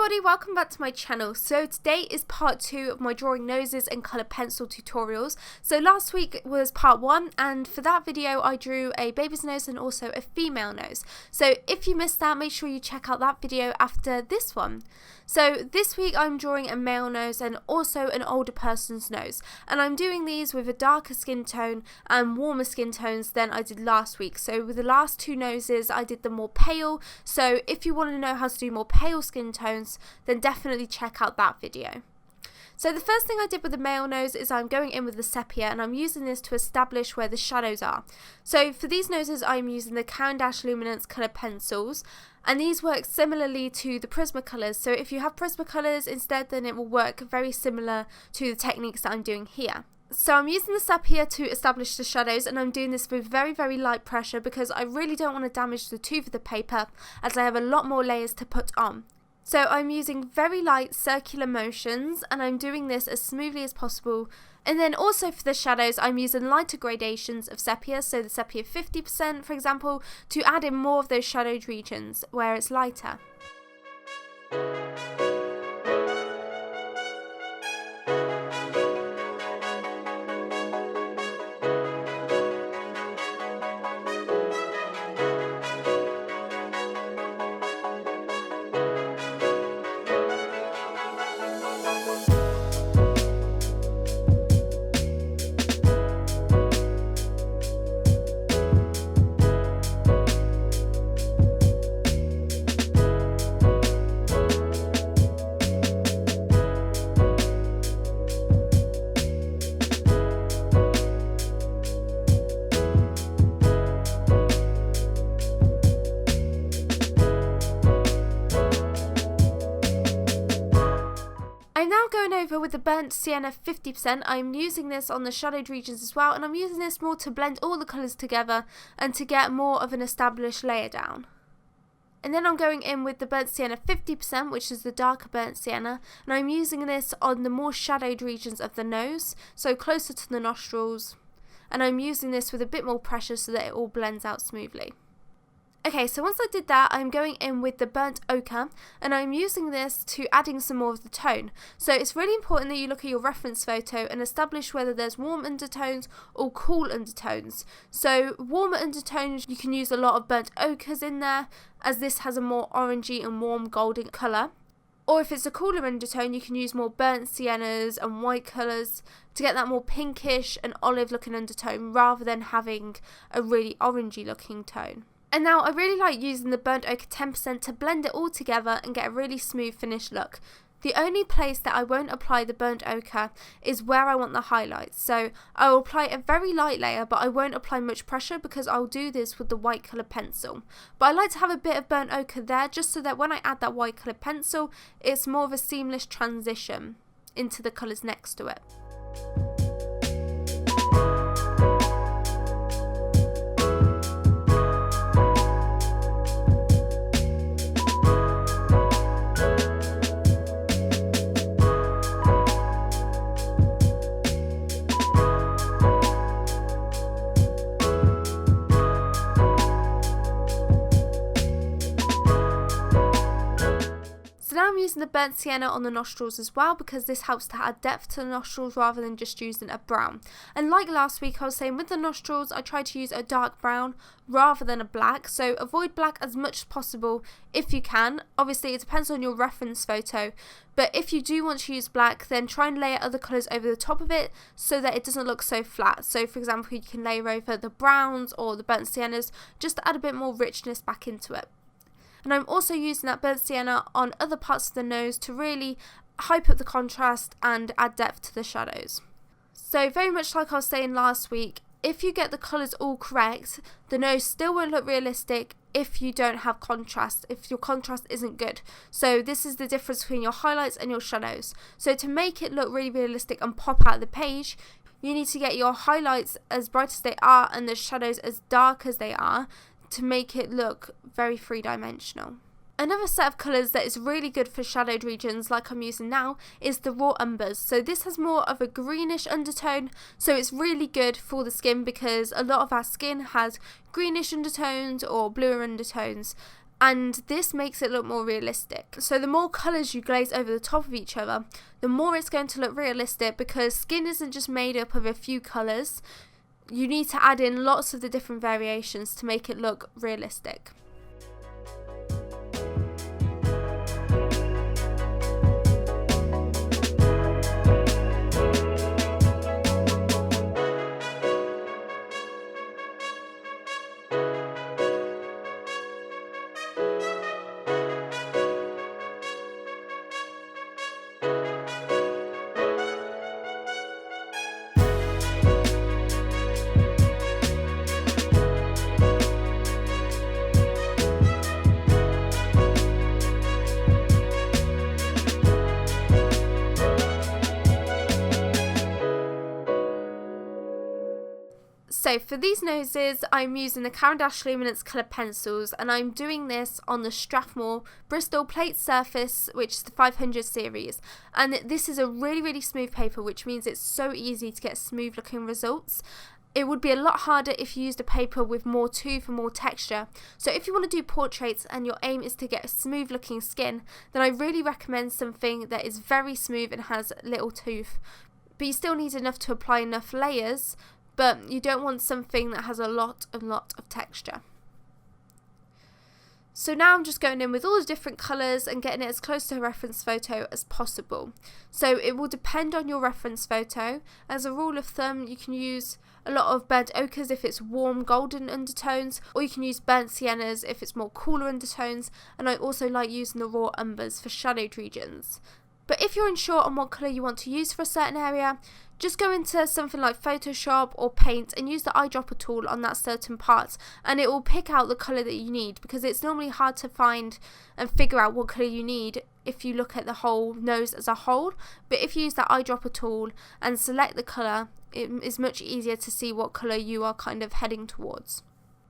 everybody, welcome back to my channel. So today is part 2 of my drawing noses and coloured pencil tutorials. So last week was part 1, and for that video I drew a baby's nose and also a female nose. So if you missed that, make sure you check out that video after this one. So this week I'm drawing a male nose and also an older person's nose, and I'm doing these with a darker skin tone and warmer skin tones than I did last week. So with the last 2 noses I did them more pale, so if you want to know how to do more pale skin tones, then definitely check out that video. So the first thing I did with the male nose is I'm going in with the Sepia, and I'm using this to establish where the shadows are. So for these noses I'm using the Caran d'Ache Luminance colour pencils, and these work similarly to the Prismacolors. So if you have Prismacolors instead, then it will work very similar to the techniques that I'm doing here. So I'm using the Sepia to establish the shadows, and I'm doing this with very light pressure because I really don't want to damage the tooth of the paper, as I have a lot more layers to put on. So I'm using very light circular motions, and I'm doing this as smoothly as possible. And then also for the shadows I'm using lighter gradations of Sepia, so the Sepia 50% for example, to add in more of those shadowed regions where it's lighter. I'm now going over with the burnt sienna 50%. I'm using this on the shadowed regions as well, and I'm using this more to blend all the colours together and to get more of an established layer down. And then I'm going in with the burnt sienna 50%, which is the darker burnt sienna, and I'm using this on the more shadowed regions of the nose, so closer to the nostrils, and I'm using this with a bit more pressure so that it all blends out smoothly. Okay, so once I did that, I'm going in with the burnt ochre, and I'm using this to adding some more of the tone. So it's really important that you look at your reference photo and establish whether there's warm undertones or cool undertones. So warmer undertones, you can use a lot of burnt ochres in there, as this has a more orangey and warm golden colour. Or if it's a cooler undertone, you can use more burnt siennas and white colours to get that more pinkish and olive looking undertone, rather than having a really orangey looking tone. And now I really like using the burnt ochre 10% to blend it all together and get a really smooth finished look. The only place that I won't apply the burnt ochre is where I want the highlights. So I will apply a very light layer, but I won't apply much pressure because I'll do this with the white coloured pencil. But I like to have a bit of burnt ochre there, just so that when I add that white coloured pencil, it's more of a seamless transition into the colours next to it. Now I'm using the burnt sienna on the nostrils as well, because this helps to add depth to the nostrils rather than just using a brown. And like last week, I was saying with the nostrils I try to use a dark brown rather than a black, so avoid black as much as possible if you can. Obviously it depends on your reference photo, but if you do want to use black, then try and layer other colours over the top of it so that it doesn't look so flat. So for example, you can layer over the browns or the burnt siennas just to add a bit more richness back into it. And I'm also using that burnt sienna on other parts of the nose to really hype up the contrast and add depth to the shadows. So very much like I was saying last week, if you get the colours all correct, the nose still won't look realistic if you don't have contrast, if your contrast isn't good. So this is the difference between your highlights and your shadows. So to make it look really realistic and pop out of the page, you need to get your highlights as bright as they are and the shadows as dark as they are, to make it look very three-dimensional. Another set of colours that is really good for shadowed regions like I'm using now is the raw umbers. So this has more of a greenish undertone, so it's really good for the skin because a lot of our skin has greenish undertones or bluer undertones. and this makes it look more realistic. So the more colours you glaze over the top of each other, the more it's going to look realistic, because skin isn't just made up of a few colours. You need to add in lots of the different variations to make it look realistic. So for these noses, I'm using the Caran d'Ache Luminance coloured pencils, and I'm doing this on the Strathmore Bristol Plate Surface, which is the 500 series. And this is a really smooth paper, which means it's so easy to get smooth looking results. It would be a lot harder if you used a paper with more tooth and more texture. So if you want to do portraits and your aim is to get a smooth looking skin, then I really recommend something that is very smooth and has little tooth. But you still need enough to apply enough layers, but you don't want something that has a lot of texture. So now I'm just going in with all the different colours and getting it as close to a reference photo as possible. So it will depend on your reference photo. As a rule of thumb, you can use a lot of burnt ochres if it's warm golden undertones, or you can use burnt siennas if it's more cooler undertones, and I also like using the raw umbers for shadowed regions. But if you're unsure on what colour you want to use for a certain area, just go into something like Photoshop or Paint and use the eyedropper tool on that certain part, and it will pick out the colour that you need, because it's normally hard to find and figure out what colour you need if you look at the whole nose as a whole. But if you use that eyedropper tool and select the colour, it is much easier to see what colour you are kind of heading towards.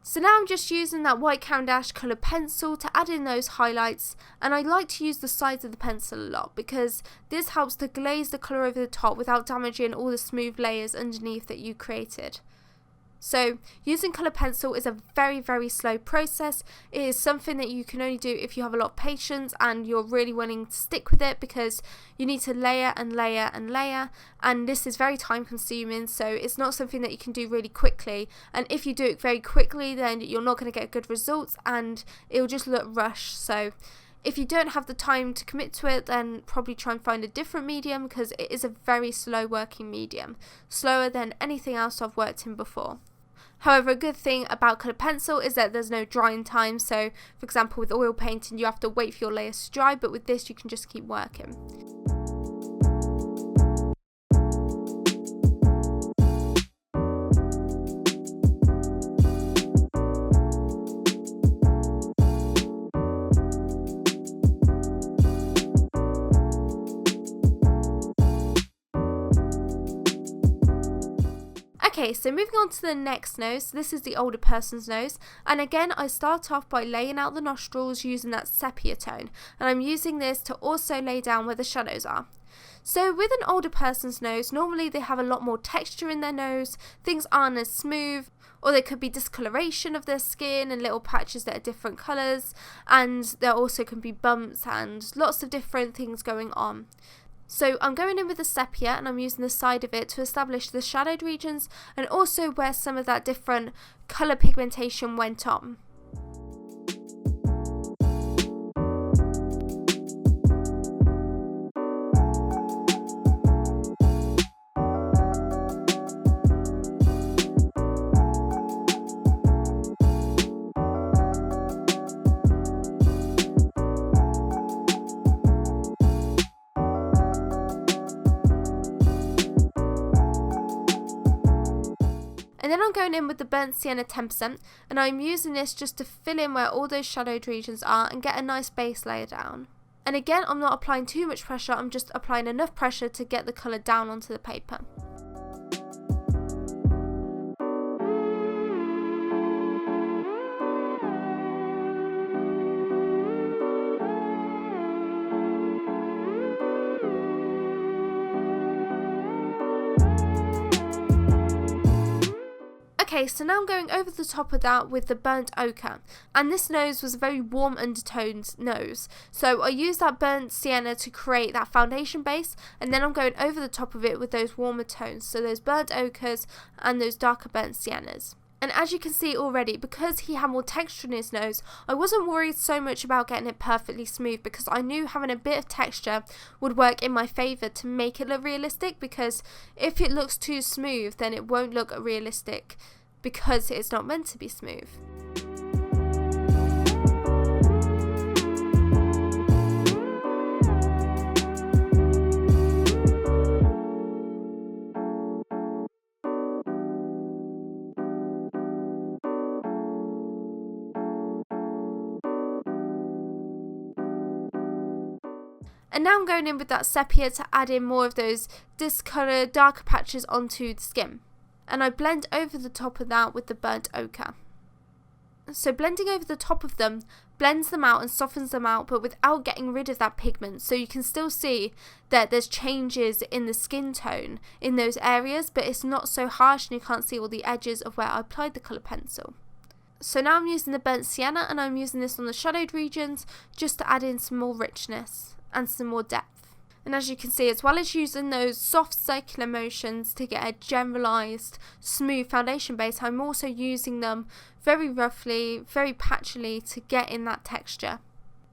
So now I'm just using that white Caran d'Ache coloured pencil to add in those highlights, and I like to use the sides of the pencil a lot because this helps to glaze the colour over the top without damaging all the smooth layers underneath that you created. So using colour pencil is a very slow process. It is something that you can only do if you have a lot of patience and you're really willing to stick with it, because you need to layer and layer and layer, and this is very time consuming, so it's not something that you can do really quickly. And if you do it very quickly, then you're not going to get good results and it'll just look rushed. So if you don't have the time to commit to it, then probably try and find a different medium, because it is a very slow working medium, slower than anything else I've worked in before. However, a good thing about coloured pencil is that there's no drying time. So for example, with oil painting you have to wait for your layers to dry, but with this you can just keep working. Okay, so moving on to the next nose. This is the older person's nose, and again I start off by laying out the nostrils using that sepia tone, and I'm using this to also lay down where the shadows are. So with an older person's nose, normally they have a lot more texture in their nose, things aren't as smooth, or there could be discoloration of their skin and little patches that are different colours, and there also can be bumps and lots of different things going on. So I'm going in with the sepia and I'm using the side of it to establish the shadowed regions and also where some of that different colour pigmentation went on. And then I'm going in with the burnt sienna 10%, and I'm using this just to fill in where all those shadowed regions are and get a nice base layer down. And again, I'm not applying too much pressure, I'm just applying enough pressure to get the colour down onto the paper. Okay, so now I'm going over the top of that with the burnt ochre, and this nose was a very warm undertoned nose, so I used that burnt sienna to create that foundation base, and then I'm going over the top of it with those warmer tones, so those burnt ochres and those darker burnt siennas. And as you can see already, because he had more texture in his nose, I wasn't worried so much about getting it perfectly smooth, because I knew having a bit of texture would work in my favour to make it look realistic, because if it looks too smooth then it won't look realistic because it's not meant to be smooth. And now I'm going in with that sepia to add in more of those discolored darker patches onto the skin. And I blend over the top of that with the burnt ochre. So blending over the top of them blends them out and softens them out, but without getting rid of that pigment. So you can still see that there's changes in the skin tone in those areas, but it's not so harsh and you can't see all the edges of where I applied the colour pencil. So now I'm using the burnt sienna, and I'm using this on the shadowed regions just to add in some more richness and some more depth. And as you can see, as well as using those soft circular motions to get a generalised smooth foundation base, I'm also using them very roughly, very patchily to get in that texture.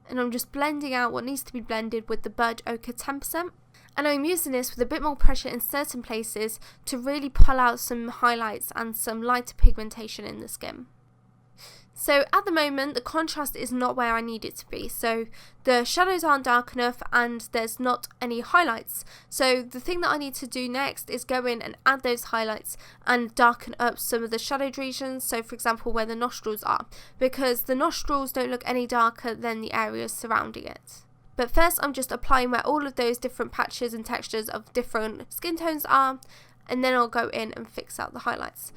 And I'm just blending out what needs to be blended with the burnt ochre 10%. And I'm using this with a bit more pressure in certain places to really pull out some highlights and some lighter pigmentation in the skin. So at the moment the contrast is not where I need it to be, so the shadows aren't dark enough and there's not any highlights. So the thing that I need to do next is go in and add those highlights and darken up some of the shadowed regions, so for example where the nostrils are, because the nostrils don't look any darker than the areas surrounding it. But first I'm just applying where all of those different patches and textures of different skin tones are, and then I'll go in and fix out the highlights.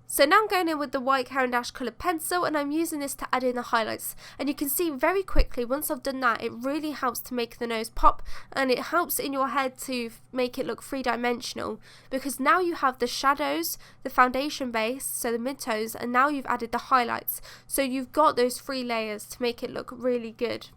So now I'm going in with the white Caran d'Ache coloured pencil, and I'm using this to add in the highlights. And you can see very quickly once I've done that, it really helps to make the nose pop, and it helps in your head to make it look three-dimensional, because now you have the shadows, the foundation base, so the mid-tones, and now you've added the highlights. So you've got those 3 layers to make it look really good.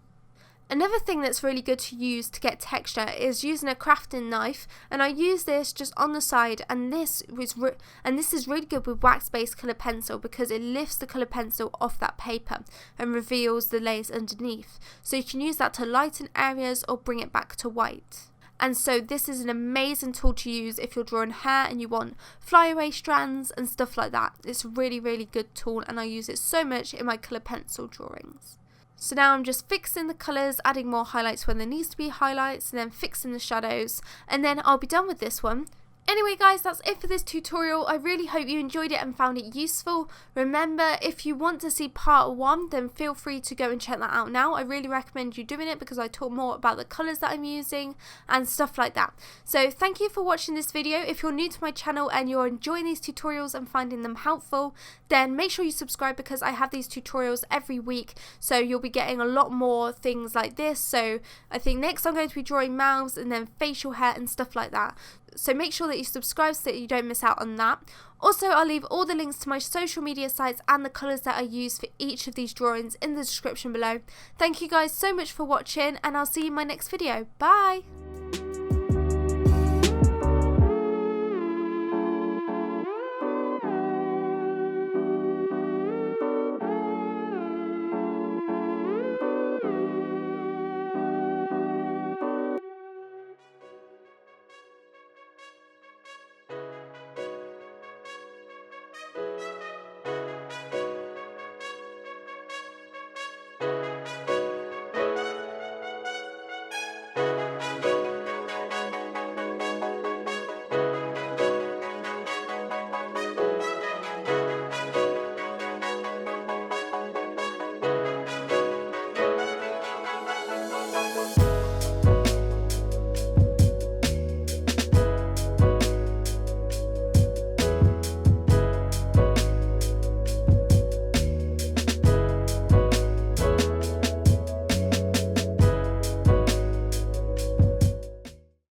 Another thing that's really good to use to get texture is using a crafting knife, and I use this just on the side, and this is really good with wax-based colour pencil because it lifts the colour pencil off that paper and reveals the layers underneath. So you can use that to lighten areas or bring it back to white. And so this is an amazing tool to use if you're drawing hair and you want flyaway strands and stuff like that. It's a really, really good tool, and I use it so much in my colour pencil drawings. So now I'm just fixing the colours, adding more highlights when there needs to be highlights, and then fixing the shadows, and then I'll be done with this one. Anyway guys, that's it for this tutorial. I really hope you enjoyed it and found it useful. Remember, if you want to see part 1, then feel free to go and check that out now. I really recommend you doing it because I talk more about the colours that I'm using and stuff like that. So thank you for watching this video. If you're new to my channel and you're enjoying these tutorials and finding them helpful, then make sure you subscribe because I have these tutorials every week. So you'll be getting a lot more things like this. So I think next I'm going to be drawing mouths and then facial hair and stuff like that. So make sure that you subscribe so that you don't miss out on that. Also, I'll leave all the links to my social media sites and the colours that I use for each of these drawings in the description below. Thank you guys so much for watching, and I'll see you in my next video. Bye!